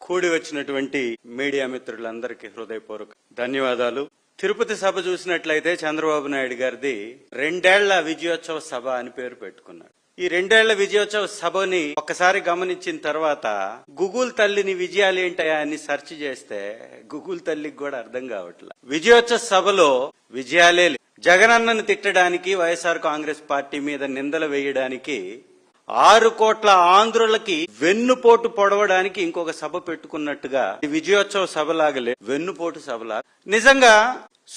కూడి వచ్చినటువంటి మీడియా మిత్రులందరికీ హృదయపూర్వక ధన్యవాదాలు. తిరుపతి సభ చూసినట్లయితే చంద్రబాబు నాయుడు గారిది 2 ఏళ్ల విజయోత్సవ సభ అని పేరు పెట్టుకున్నాడు. ఈ 2 ఏళ్ల విజయోత్సవ సభని ఒక్కసారి గమనించిన తర్వాత గూగుల్ తల్లిని విజయాలు ఏంటయా అని సెర్చ్ చేస్తే గూగుల్ తల్లికి కూడా అర్థం కావట్లేదు. విజయోత్సవ సభలో విజయాలే జగనన్నను తిట్టడానికి, వైఎస్ఆర్ కాంగ్రెస్ పార్టీ మీద నిందలు వేయడానికి, 6 కోట్ల ఆంధ్రులకి వెన్నుపోటు పొడవడానికి ఇంకొక సభ పెట్టుకున్నట్టుగా విజయోత్సవ సభలాగలే వెన్నుపోటు సభలా. నిజంగా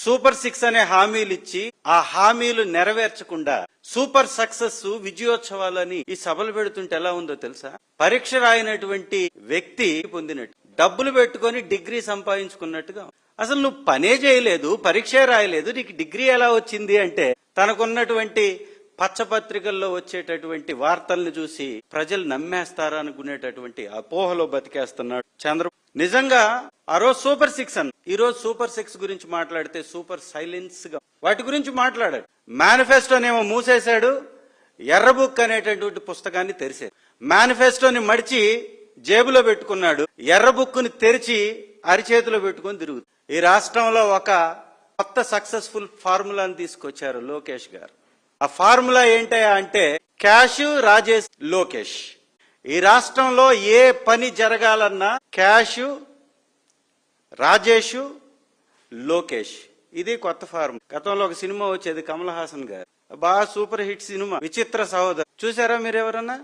సూపర్ 6 అనే హామీలు ఇచ్చి ఆ హామీలు నెరవేర్చకుండా సూపర్ సక్సెస్ విజయోత్సవాలని ఈ సభలు పెడుతుంటే ఎలా ఉందో తెలుసా? పరీక్ష రాయినటువంటి వ్యక్తి పొందినట్టు, డబ్బులు పెట్టుకుని డిగ్రీ సంపాదించుకున్నట్టుగా. అసలు నువ్వు పనే చేయలేదు, పరీక్ష రాయలేదు, నీకు డిగ్రీ ఎలా వచ్చింది అంటే తనకున్నటువంటి పచ్చపత్రికల్లో వచ్చేటటువంటి వార్తల్ని చూసి ప్రజలు నమ్మేస్తారా అనుకునేటటువంటి అపోహలో బతికేస్తున్నాడు చంద్రబాబు. నిజంగా ఆ రోజు సూపర్ 6 అన్న, ఈ రోజు సూపర్ 6 గురించి మాట్లాడితే సూపర్ సైలెన్స్ గా వాటి గురించి మాట్లాడాడు. మేనిఫెస్టోనేమో మూసేశాడు, ఎర్ర బుక్ అనేటటువంటి పుస్తకాన్ని తెరిచాడు. మేనిఫెస్టోని మడిచి జేబులో పెట్టుకున్నాడు, ఎర్ర బుక్కుని తెరిచి అరిచేతిలో పెట్టుకుని తిరుగుతుంది. ఈ రాష్ట్రంలో ఒక కొత్త సక్సెస్ఫుల్ ఫార్ములాని తీసుకొచ్చారు లోకేష్ గారు. ఆ ఫార్ములా ఏంటయా అంటే క్యాష్, రాజేష్, లోకేష్. ఈ రాష్ట్రంలో ఏ పని జరగాలన్నా క్యాష్, రాజేష్, లోకేష్, ఇది కొత్త ఫార్ములా. గతంలో ఒక సినిమా వచ్చేది కమల్ హాసన్ గారు, బాగా సూపర్ హిట్ సినిమా విచిత్ర సహోదరు. చూసారా మీరు ఎవరన్నా?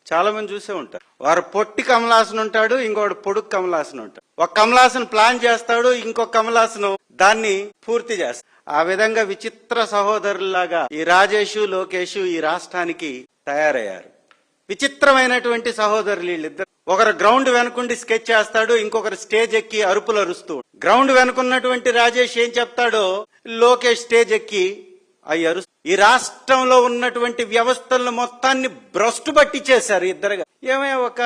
చాలా మంది చూసే ఉంటారు. వారు పొట్టి కమలాసన్ ఉంటాడు, ఇంకోటి పొడుగు కమలాసన్ ఉంటాడు. ఒక కమలాసన్ ప్లాన్ చేస్తాడు, ఇంకొక కమలాసన్ దాన్ని పూర్తి చేస్తాడు. ఆ విధంగా విచిత్ర సహోదరులాగా ఈ రాజేష్, లోకేష్ ఈ రాష్ట్రానికి తయారయ్యారు. విచిత్రమైనటువంటి సహోదరులు వీళ్ళిద్దరు. ఒకరు గ్రౌండ్ వెనుకుండి స్కెచ్ చేస్తాడు, ఇంకొకరు స్టేజ్ ఎక్కి అరుపులు అరుస్తూ. గ్రౌండ్ వెనుకున్నటువంటి రాజేష్ ఏం చెప్తాడో లోకేష్ స్టేజ్ ఎక్కి అవి అరుస్తూ. ఈ రాష్ట్రంలో ఉన్నటువంటి వ్యవస్థలను మొత్తాన్ని భ్రష్టు పట్టించేశారు ఇద్దరుగా. ఏమైనా ఒక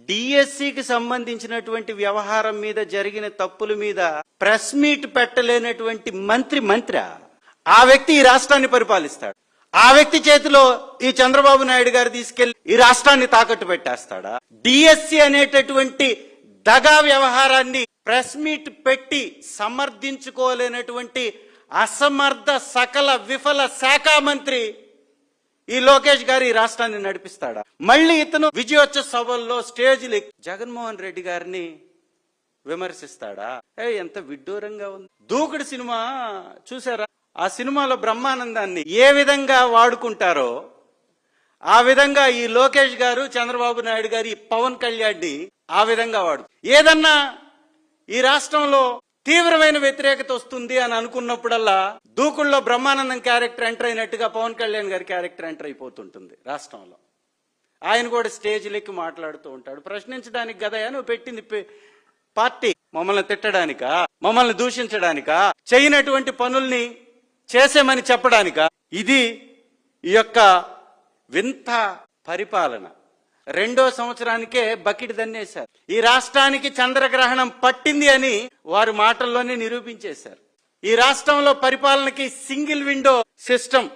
డిఎస్సికి సంబంధించినటువంటి వ్యవహారం మీద జరిగిన తప్పుల మీద ప్రెస్ మీట్ పెట్టలేనటువంటి మంత్రి ఆ వ్యక్తి ఈ రాష్ట్రాన్ని పరిపాలిస్తాడు. ఆ వ్యక్తి చేతిలో ఈ చంద్రబాబు నాయుడు గారు తీసుకెళ్లి ఈ రాష్ట్రాన్ని తాకట్టు పెట్టేస్తాడా? డిఎస్సి అనేటటువంటి దగా వ్యవహారాన్ని ప్రెస్ మీట్ పెట్టి సమర్థించుకోలేనటువంటి అసమర్థ సకల విఫల శాఖ మంత్రి ఈ లోకేష్ గారు ఈ రాష్ట్రాన్ని నడిపిస్తాడా? మళ్ళీ ఇతను విజయోత్సవ సభల్లో స్టేజ్లు జగన్మోహన్ రెడ్డి గారిని విమర్శిస్తాడా? ఎంత విడ్డూరంగా ఉంది. దూకుడు సినిమా చూసారా? ఆ సినిమాలో బ్రహ్మానందాన్ని ఏ విధంగా వాడుకుంటారో ఆ విధంగా ఈ లోకేష్ గారు, చంద్రబాబు నాయుడు గారు ఈ పవన్ కళ్యాణ్ని ఆ విధంగా ఏదన్నా ఈ రాష్ట్రంలో తీవ్రమైన వ్యతిరేకత వస్తుంది అని అనుకున్నప్పుడల్లా దూకుల్లో బ్రహ్మానందం క్యారెక్టర్ ఎంటర్ అయినట్టుగా పవన్ కళ్యాణ్ గారి క్యారెక్టర్ ఎంటర్ అయిపోతుంటుంది రాష్ట్రంలో. ఆయన కూడా స్టేజ్లెక్కి మాట్లాడుతూ ఉంటాడు. ప్రశ్నించడానికి గదయా నువ్వు పెట్టింది పార్టీ? మమ్మల్ని తిట్టడానికా? మమ్మల్ని దూషించడానికా? చేయనటువంటి పనుల్ని చేసేమని చెప్పడానికా? ఇది ఈ యొక్క వింత పరిపాలన. 2వ సంవత్సరానికే బకెట్ దన్నేశారు. ఈ రాష్ట్రానికి చంద్రగ్రహణం పట్టింది అని వారి మాటల్లోనే నిరూపించేశారు. ఈ రాష్ట్రంలో పరిపాలనకి single window system,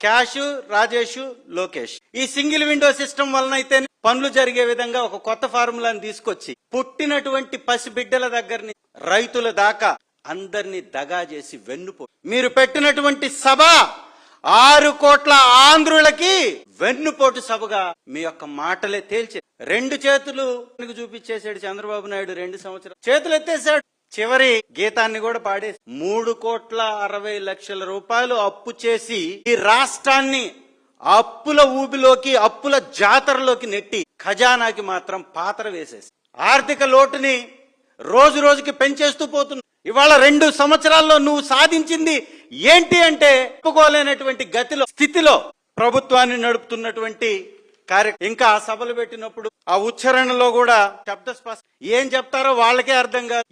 cash, Rajesh, Lokesh. ఈ సింగిల్ విండో సిస్టమ్ వలన అయితే పనులు జరిగే విధంగా ఒక కొత్త ఫార్ములాని తీసుకొచ్చి పుట్టినటువంటి పసిబిడ్డల దగ్గరని రైతుల దాకా అందరినీ దగా చేసి వెన్నుపో. మీరు పెట్టినటువంటి సభ 6 కోట్ల ఆంధ్రులకి వెన్నుపోటు సభగా మీ యొక్క మాటలే తేల్చే. 2 చేతులు చూపించేశాడు చంద్రబాబు నాయుడు. 2 సంవత్సరాలు చేతులు ఎత్తేశాడు. చివరి గీతాన్ని కూడా పాడేసి 3,60,00,000 రూపాయలు అప్పు చేసి ఈ రాష్ట్రాన్ని అప్పుల ఊబిలోకి, అప్పుల జాతరలోకి నెట్టి ఖజానాకి మాత్రం పాత్ర వేసేసి ఆర్థిక లోటుని రోజు రోజుకి పెంచేస్తూ పోతుంది. ఇవాళ 2 సంవత్సరాల్లో నువ్వు సాధించింది ఏంటి అంటే ఒప్పుకోలేనటువంటి స్థితిలో ప్రభుత్వాన్ని నడుపుతున్నటువంటి ఇంకా ఆ సభలు పెట్టినప్పుడు ఆ ఉచ్చారణలో కూడా శబ్దస్పష్టం. ఏం చెప్తారో వాళ్ళకే అర్థం కాదు.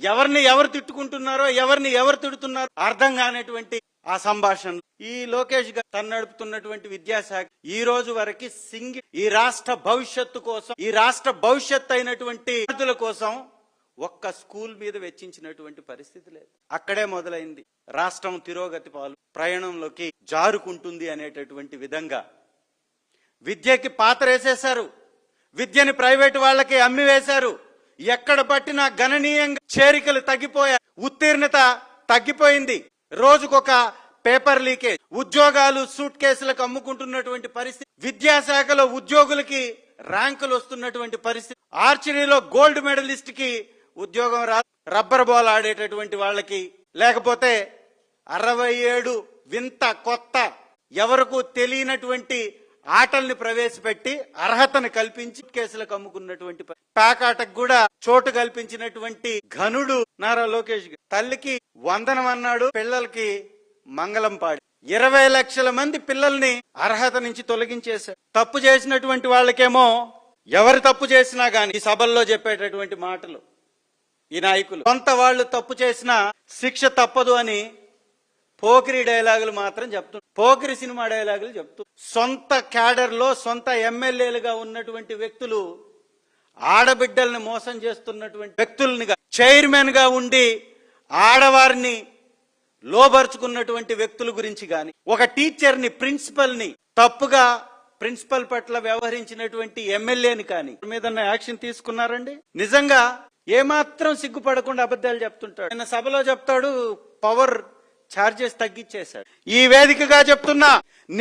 ఎవరు తిట్టుకుంటున్నారో, ఎవరు తిడుతున్నారో అర్థం కానటువంటి ఆ సంభాషణ. ఈ లోకేష్ గారు తను నడుపుతున్నటువంటి విద్యాశాఖ ఈ రోజు వరకు ఈ రాష్ట్ర భవిష్యత్తు కోసం, ఈ రాష్ట్ర భవిష్యత్తు అయినటువంటి విద్యార్థుల కోసం ఒక్క స్కూల్ మీద వెచ్చించినటువంటి పరిస్థితి లేదు. అక్కడే మొదలైంది రాష్ట్రం తిరోగతి పాలు, ప్రయాణంలోకి జారుకుంటుంది అనేటటువంటి విధంగా విద్యకి పాత్ర వేసేశారు. విద్యని ప్రైవేటు వాళ్ళకి అమ్మివేశారు. ఎక్కడ పట్టినా గణనీయంగా చేరికలు తగ్గిపోయాయి, ఉత్తీర్ణత తగ్గిపోయింది, రోజుకొక పేపర్ లీకేజ్, ఉద్యోగాలు సూట్ కేసులకు అమ్ముకుంటున్నటువంటి పరిస్థితి, విద్యాశాఖలో ఉద్యోగులకి ర్యాంకులు వస్తున్నటువంటి పరిస్థితి, ఆర్చరీలో గోల్డ్ మెడలిస్ట్ కి ఉద్యోగం రబ్బర్ బాల్ ఆడేటటువంటి వాళ్ళకి, లేకపోతే 67 వింత కొత్త ఎవరకు తెలియనటువంటి ఆటల్ని ప్రవేశపెట్టి అర్హతను కల్పించి కేసులకు అమ్ముకున్నటువంటి పేకాటకు కూడా చోటు కల్పించినటువంటి ఘనుడు నారా లోకేష్. తల్లికి వందనం అన్నాడు, పిల్లలకి మంగళం పాడి 20 లక్షల మంది పిల్లల్ని అర్హత నుంచి తొలగించేశారు. తప్పు చేసినటువంటి వాళ్ళకేమో ఎవరు తప్పు చేసినా గాని ఈ సభల్లో చెప్పేటటువంటి మాటలు ఈ నాయకులు, కొంత వాళ్ళు తప్పు చేసినా శిక్ష తప్పదు అని పోకిరి డైలాగులు మాత్రం చెప్తున్నారు, పోకిరి సినిమా డైలాగులు చెప్తూ సొంత క్యాడర్ లో సొంత ఎమ్మెల్యేలుగా ఉన్నటువంటి వ్యక్తులు ఆడబిడ్డల్ని మోసం చేస్తున్నటువంటి వ్యక్తుల్ని, చైర్మన్ గా ఉండి ఆడవారిని లోబర్చుకున్నటువంటి వ్యక్తుల గురించి గాని, ఒక టీచర్ ని ప్రిన్సిపల్ ని తప్పుగా ప్రిన్సిపల్ పట్ల వ్యవహరించినటువంటి ఎమ్మెల్యేని కానీ మీద యాక్షన్ తీసుకున్నారండి? నిజంగా ఏమాత్రం సిగ్గుపడకుండా అబద్ధాలు చెప్తుంటాడు. నిన్న సభలో చెప్తాడు పవర్ ఛార్జెస్ తగ్గించేశాడు. ఈ వేదికగా చెప్తున్నా,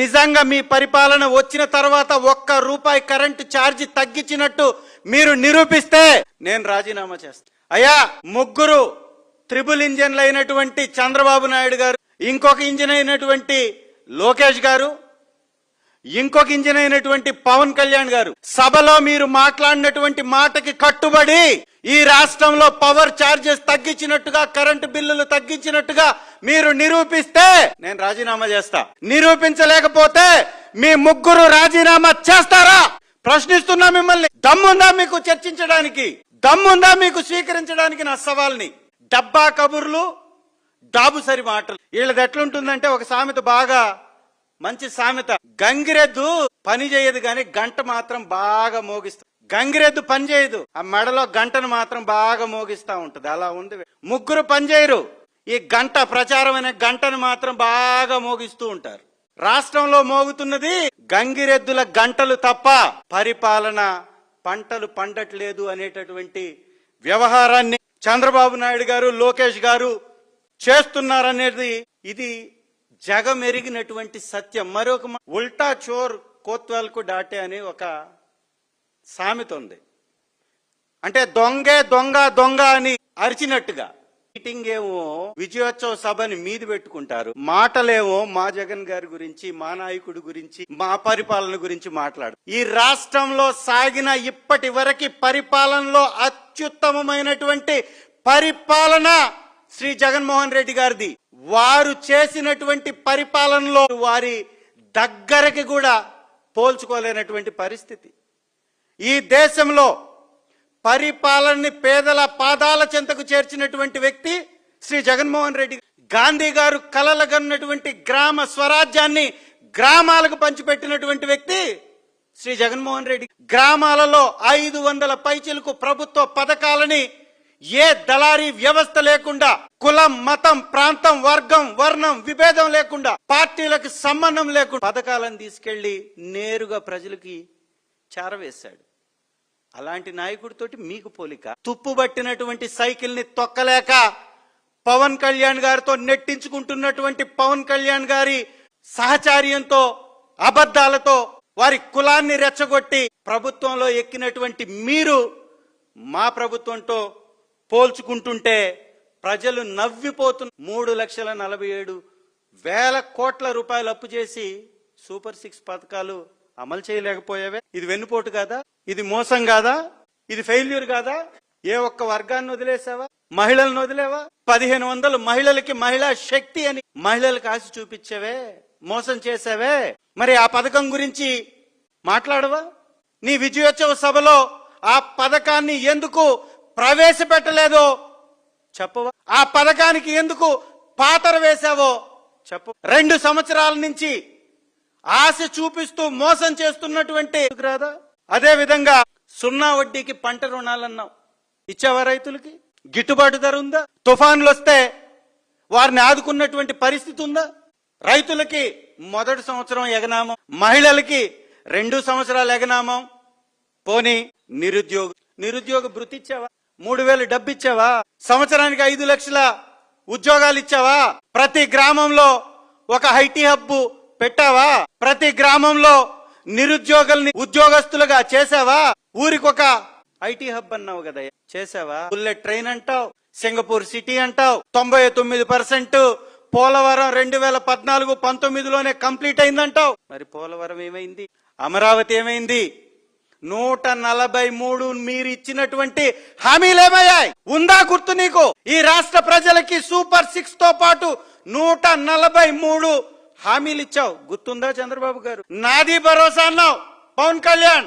నిజంగా మీ పరిపాలన వచ్చిన తర్వాత ₹1 కరెంటు ఛార్జీ తగ్గించినట్టు మీరు నిరూపిస్తే నేను రాజీనామా చేస్తాను. అయ్యా, 3 ట్రిపుల్ ఇంజన్లు అయినటువంటి చంద్రబాబు నాయుడు గారు, ఇంకొక ఇంజిన్ అయినటువంటి లోకేష్ గారు, ఇంకొక ఇంజిన్ అయినటువంటి పవన్ కళ్యాణ్ గారు సభలో మీరు మాట్లాడినటువంటి మాటకి కట్టుబడి ఈ రాష్ట్రంలో పవర్ ఛార్జెస్ తగ్గించినట్టుగా, కరెంటు బిల్లులు తగ్గించినట్టుగా మీరు నిరూపిస్తే నేను రాజీనామా చేస్తా. నిరూపించలేకపోతే మీ 3 రాజీనామా చేస్తారా? ప్రశ్నిస్తున్నా మిమ్మల్ని. దమ్ముందా మీకు చర్చించడానికి? దమ్ముందా మీకు స్వీకరించడానికి నా సవాల్ని? డబ్బా కబుర్లు, డాబుసరి మాటలు. వీళ్ళది ఎట్లుంటుందంటే, ఒక సామెత, బాగా మంచి సామెత, గంగిరెద్దు పని చేయదు కానీ గంట మాత్రం బాగా మోగిస్తుంది. గంగిరెద్దు పని చేయదు, ఆ మెడలో గంటను మాత్రం బాగా మోగిస్తా ఉంటది. అలా ఉంది. 3 పని చేయరు, ఈ గంట ప్రచారం అనే గంటను మాత్రం బాగా మోగిస్తూ ఉంటారు. రాష్ట్రంలో మోగుతున్నది గంగిరెద్దుల గంటలు తప్ప పరిపాలన పంటలు పండట్లేదు అనేటటువంటి వ్యవహారాన్ని చంద్రబాబు నాయుడు గారు, లోకేష్ గారు చేస్తున్నారనేది ఇది జగమెరిగినటువంటి సత్యం. మరొక ఉల్టా చోర్ కోత్వాల్కు డాటే అనే ఒక సామెత ఉంది. అంటే దొంగే దొంగ దొంగ అని అరిచినట్టుగా. మీటింగ్ ఏమో విజయోత్సవ సభని మీది పెట్టుకుంటారు, మాటలేమో మా జగన్ గారి గురించి, మా నాయకుడి గురించి, మా పరిపాలన గురించి మాట్లాడు. ఈ రాష్ట్రంలో సాగిన ఇప్పటి వరకు పరిపాలనలో అత్యుత్తమమైనటువంటి పరిపాలన శ్రీ జగన్మోహన్ రెడ్డి గారిది. వారు చేసినటువంటి పరిపాలనలో వారి దగ్గరకి కూడా పోల్చుకోలేనటువంటి పరిస్థితి. ఈ దేశంలో పరిపాలనని పేదల పాదాల చెంతకు చేర్చినటువంటి వ్యక్తి శ్రీ జగన్మోహన్ రెడ్డి. గాంధీ గారు కలలుగన్నటువంటి గ్రామ స్వరాజ్యాన్ని గ్రామాలకు పంచిపెట్టినటువంటి వ్యక్తి శ్రీ జగన్మోహన్ రెడ్డి. గ్రామాలలో 500 పైచిలకు ప్రభుత్వ పథకాలని ఏ దళారీ వ్యవస్థ లేకుండా, కులం, మతం, ప్రాంతం, వర్గం, వర్ణం విభేదం లేకుండా, పార్టీలకు సంబంధం లేకుండా పథకాలను తీసుకెళ్లి నేరుగా ప్రజలకి చేరవేశాడు. అలాంటి నాయకుడితోటి మీకు పోలిక? తుప్పుబట్టినటువంటి సైకిల్ ని తొక్కలేక పవన్ కళ్యాణ్ గారితో నెట్టించుకుంటున్నటువంటి పవన్ కళ్యాణ్ గారి సహచార్యంతో, అబద్ధాలతో వారి కులాన్ని రెచ్చగొట్టి ప్రభుత్వంలో ఎక్కినటువంటి మీరు మా ప్రభుత్వంతో పోల్చుకుంటుంటే ప్రజలు నవ్విపోతున్న 3,47,000 కోట్ల రూపాయలు అప్పు చేసి సూపర్ 6 పథకాలు అమలు చేయలేకపోయావే. ఇది వెన్నుపోటు కాదా? ఇది మోసం కాదా? ఇది ఫెయిల్యూర్ కాదా? ఏ ఒక్క వర్గాన్ని వదిలేసావా? మహిళలను వదిలేవా? 1500 మహిళలకి మహిళా శక్తి అని మహిళలకు ఆశ చూపించావే, మోసం చేసావే. మరి ఆ పథకం గురించి మాట్లాడవా? నీ విజయోత్సవ సభలో ఆ పథకాన్ని ఎందుకు ప్రవేశపెట్టలేదో చెప్పవా? ఆ పథకానికి ఎందుకు పాతర వేశావో చెప్పు. 2 సంవత్సరాల నుంచి ఆశ చూపిస్తూ మోసం చేస్తున్నటువంటి రాదా? అదే విధంగా 0 వడ్డీకి పంట రుణాలన్నావు, ఇచ్చావా? రైతులకి గిట్టుబాటు ధర ఉందా? తుఫాన్లు వస్తే వారిని ఆదుకున్నటువంటి పరిస్థితి ఉందా? రైతులకి మొదటి సంవత్సరం ఎగనామం, మహిళలకి 2 సంవత్సరాలు ఎగనామం, పోనీ నిరుద్యోగ భృతి ఇచ్చావా? 3,000 డబ్బు ఇచ్చావా? సంవత్సరానికి 5 లక్షల ఉద్యోగాలు ఇచ్చావా? ప్రతి గ్రామంలో ఒక ఐటీ హబ్ పెట్టావా? ప్రతి గ్రామంలో నిరుద్యోగుల్ని ఉద్యోగస్తులుగా చేసావా? ఊరికొక ఐటీ హబ్ అన్నావు కదా, చేసావా? బుల్లెట్ ట్రైన్ అంటావు, సింగపూర్ సిటీ అంటావు, 99% పోలవరం 2014-19లోనే కంప్లీట్ అయిందంటావు. మరి పోలవరం ఏమైంది? అమరావతి ఏమైంది? 143 మీరు ఇచ్చినటువంటి హామీలు ఏమయ్యాయి? ఉందా గుర్తు నీకు? ఈ రాష్ట్ర ప్రజలకి సూపర్ 6 తో పాటు 143 హామీలు ఇచ్చావు, గుర్తుందా చంద్రబాబు గారు? నాది భరోసా అన్నావు పవన్ కళ్యాణ్,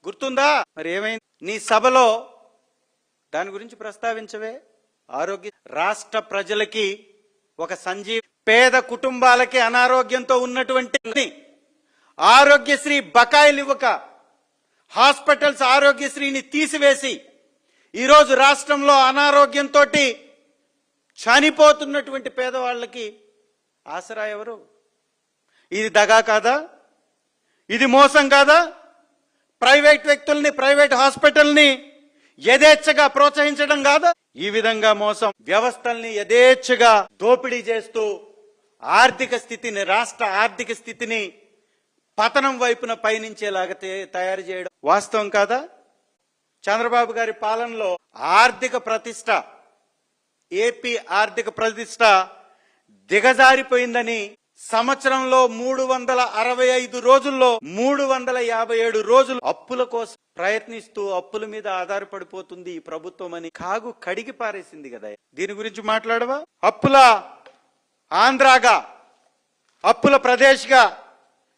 గుర్తుందా? మరి ఏమైంది? నీ సభలో దాని గురించి ప్రస్తావించవే. ఆరోగ్య రాష్ట్ర ప్రజలకి ఒక సంజీవ్, పేద కుటుంబాలకి అనారోగ్యంతో ఉన్నటువంటి ఆరోగ్యశ్రీ బకాయిలు ఇవ్వక, హాస్పిటల్స్ ఆరోగ్యశ్రీని తీసివేసి ఈరోజు రాష్ట్రంలో అనారోగ్యంతో చనిపోతున్నటువంటి పేదవాళ్ళకి ఆసరా ఎవరు? ఇది దగా కాదా? ఇది మోసం కాదా? ప్రైవేట్ వ్యక్తుల్ని, ప్రైవేట్ హాస్పిటల్ని యథేచ్ఛగా ప్రోత్సహించడం కాదా? ఈ విధంగా మోసం, వ్యవస్థల్ని యథేచ్ఛగా దోపిడీ చేస్తూ ఆర్థిక స్థితిని, రాష్ట్ర ఆర్థిక స్థితిని పతనం వైపున పయనించేలాగా తయారు చేయడం వాస్తవం కాదా? చంద్రబాబు గారి పాలనలో ఆర్థిక ప్రతిష్ట, ఏపీ ఆర్థిక ప్రతిష్ట దిగజారిపోయిందని సంవత్సరంలో 365 రోజుల్లో 357 రోజులు అప్పుల కోసం ప్రయత్నిస్తూ అప్పుల మీద ఆధారపడిపోతుంది ఈ ప్రభుత్వం అని కాగు కడిగి పారేసింది కదా. దీని గురించి మాట్లాడవా? అప్పుల ఆంధ్రాగా, అప్పుల ప్రదేశ్గా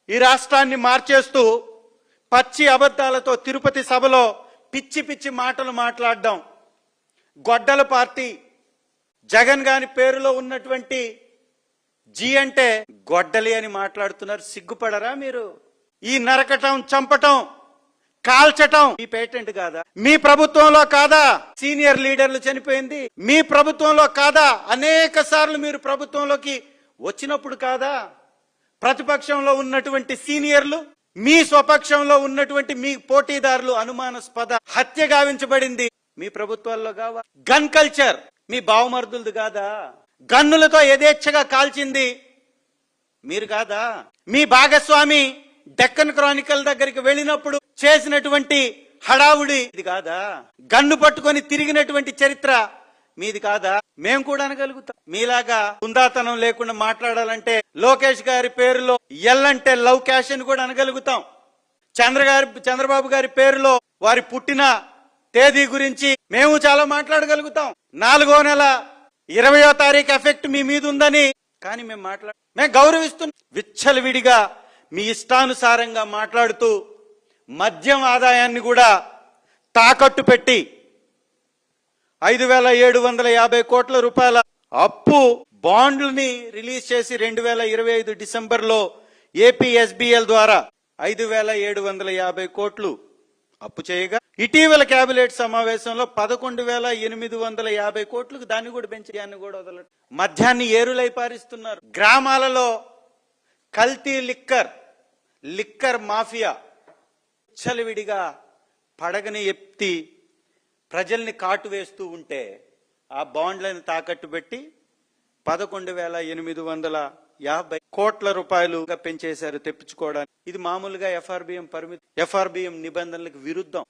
ఈ రాష్ట్రాన్ని మార్చేస్తూ పచ్చి అబద్ధాలతో తిరుపతి సభలో పిచ్చి పిచ్చి మాటలు మాట్లాడడం, గొడ్డల పార్టీ జగన్ గారి పేరులో ఉన్నటువంటి జీ అంటే గొడ్డలి అని మాట్లాడుతున్నారు. సిగ్గుపడరా మీరు? ఈ నరకటం, చంపటం, కాల్చటం మీ పేటెంట్ కాదా? మీ ప్రభుత్వంలో కాదా సీనియర్ లీడర్లు చనిపోయింది? మీ ప్రభుత్వంలో కాదా అనేక సార్లు మీరు ప్రభుత్వంలోకి వచ్చినప్పుడు కాదా ప్రతిపక్షంలో ఉన్నటువంటి సీనియర్లు, మీ స్వపక్షంలో ఉన్నటువంటి మీ పోటీదారులు అనుమానాస్పద హత్య గావించబడింది మీ ప్రభుత్వాల్లో కావా? గన్ కల్చర్ మీ బావమర్దులది కాదా? గన్నులతో యథేచ్ఛగా కాల్చింది మీరు కాదా? మీ భాగస్వామి డెక్కన్ క్రానికల్ దగ్గరికి వెళ్ళినప్పుడు చేసినటువంటి హడావుడి ఇది కాదా? గన్ను పట్టుకొని తిరిగినటువంటి చరిత్ర మీది కాదా? మేము కూడా అనగలుగుతాం. మీలాగా కుందాతనం లేకుండా మాట్లాడాలంటే లోకేష్ గారి పేరులో ఎల్లంటే లవ్ క్యాష్ అని కూడా అనగలుగుతాం. చంద్రబాబు గారి పేరులో వారి పుట్టిన తేదీ గురించి మేము చాలా మాట్లాడగలుగుతాం. 4వ నెల 20వ తారీఖు ఎఫెక్ట్ మీ మీద ఉందని, కానీ మేము గౌరవిస్తున్నాం. విచ్చలవిడిగా మీ ఇష్టానుసారంగా మాట్లాడుతూ మద్యం ఆదాయాన్ని కూడా తాకట్టు పెట్టి 5,750 కోట్ల రూపాయల అప్పు బాండ్లని రిలీజ్ చేసి 2025 డిసెంబర్లో ఏపీఎస్బిఎల్ ద్వారా 5,750 కోట్లు అప్పు చేయగా, ఇటీవల కేబినెట్ సమావేశంలో 11,850 కోట్లకు దాన్ని కూడా పెంచి దాన్ని కూడా వదలరు. మద్యాన్ని ఏరులై పారిస్తున్నారు. గ్రామాలలో కల్తీ లిక్కర్ మాఫియా చలివిడిగా పడగని ఎత్తి ప్రజల్ని కాటు వేస్తూ ఉంటే ఆ బాండ్లను తాకట్టు పెట్టి 11,850 కోట్ల రూపాయలుగా పెంచేశారు తెప్పించుకోవడానికి. ఇది మామూలుగా ఎఫ్ఆర్బిఎం నిబంధనలకు విరుద్ధం.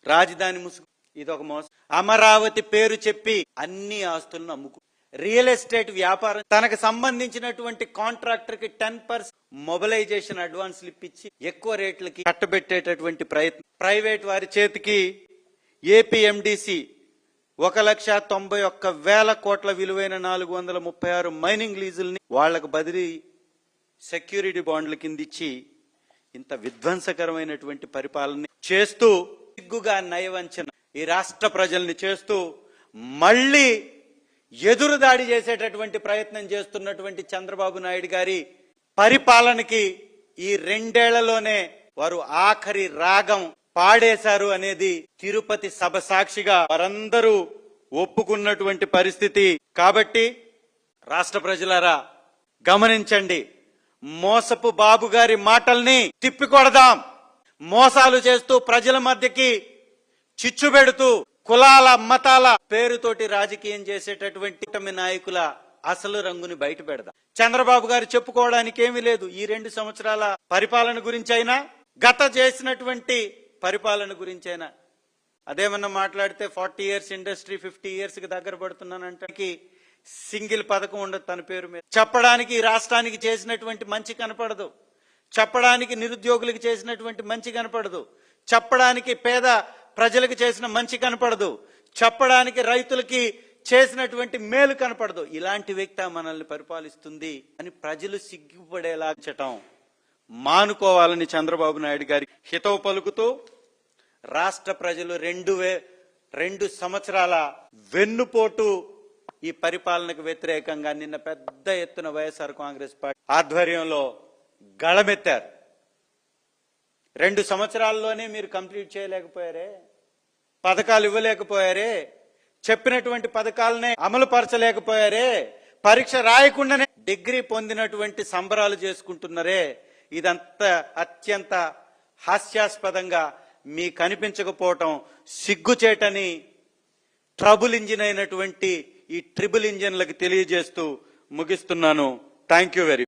రాజధాని ముసుగు, ఇది ఒక మోసం. అమరావతి పేరు చెప్పి అన్ని ఆస్తులను అమ్ముకు, రియల్ ఎస్టేట్ వ్యాపారం, తనకు సంబంధించినటువంటి కాంట్రాక్టర్ కి 10% మొబిలైజేషన్ అడ్వాన్స్లు ఇప్పించి ఎక్కువ రేట్లకి కట్టబెట్టేటటువంటి ప్రయత్నం. ప్రైవేట్ వారి చేతికి ఏపీఎండిసి 1,91,000 కోట్ల విలువైన 436 మైనింగ్ లీజుల్ని వాళ్లకు బదిలీ సెక్యూరిటీ బాండ్ల కింద ఇచ్చి ఇంత విధ్వంసకరమైనటువంటి పరిపాలన చేస్తూ, సిగ్గుగా నయవంచన ఈ రాష్ట్ర ప్రజల్ని చేస్తూ మళ్ళీ ఎదురుదాడి చేసేటటువంటి ప్రయత్నం చేస్తున్నటువంటి చంద్రబాబు నాయుడు గారి పరిపాలనకి ఈ 2 ఏళ్లలోనే వారు ఆఖరి రాగం పాడేశారు అనేది తిరుపతి సభ సాక్షిగా వారందరూ ఒప్పుకున్నటువంటి పరిస్థితి. కాబట్టి రాష్ట్ర ప్రజలారా గమనించండి, మోసపు బాబు గారి మాటల్ని తిప్పికొడదాం. మోసాలు చేస్తూ ప్రజల మధ్యకి చిచ్చు పెడుతూ కులాల మతాల పేరుతోటి రాజకీయం చేసేటటువంటి కూటమి నాయకుల అసలు రంగుని బయట పెడదాం. చంద్రబాబు గారు చెప్పుకోవడానికి ఏమీ లేదు. ఈ 2 సంవత్సరాల పరిపాలన గురించి అయినా, గత చేసినటువంటి పరిపాలన గురించి అయినా. అదేమన్నా మాట్లాడితే 40 years ఇండస్ట్రీ 50 years కి దగ్గర పడుతున్నానంటే సింగిల్ పథకం ఉండదు తన పేరు మీద. చెప్పడానికి ఈ రాష్ట్రానికి చేసినటువంటి మంచి కనపడదు, చెప్పడానికి నిరుద్యోగులకు చేసినటువంటి మంచి కనపడదు, చెప్పడానికి పేద ప్రజలకు చేసిన మంచి కనపడదు, చెప్పడానికి రైతులకి చేసినటువంటి మేలు కనపడదు. ఇలాంటి వ్యక్తి మనల్ని పరిపాలిస్తుంది అని ప్రజలు సిగ్గుపడేలా చటం మానుకోవాలని చంద్రబాబు నాయుడు గారి హితవు పలుకుతూ, రాష్ట్ర ప్రజలు 2 సంవత్సరాల వెన్నుపోటు ఈ పరిపాలనకు వ్యతిరేకంగా నిన్న పెద్ద ఎత్తున వైఎస్ఆర్ కాంగ్రెస్ పార్టీ ఆధ్వర్యంలో గళమెత్తారు. 2 సంవత్సరాల్లోనే మీరు కంప్లీట్ చేయలేకపోయారే, పథకాలు ఇవ్వలేకపోయారే, చెప్పినటువంటి పథకాలనే అమలు పరచలేకపోయారే, పరీక్ష రాయకుండానే డిగ్రీ పొందినటువంటి సంబరాలు చేసుకుంటున్నారే, ఇదంతా అత్యంత హాస్యాస్పదంగా మీకు కనిపించకపోవటం సిగ్గుచేటని ట్రబుల్ ఇంజిన్ అయినటువంటి ఈ ట్రిబుల్ ఇంజిన్లకు తెలియజేస్తూ ముగిస్తున్నాను. Thank you very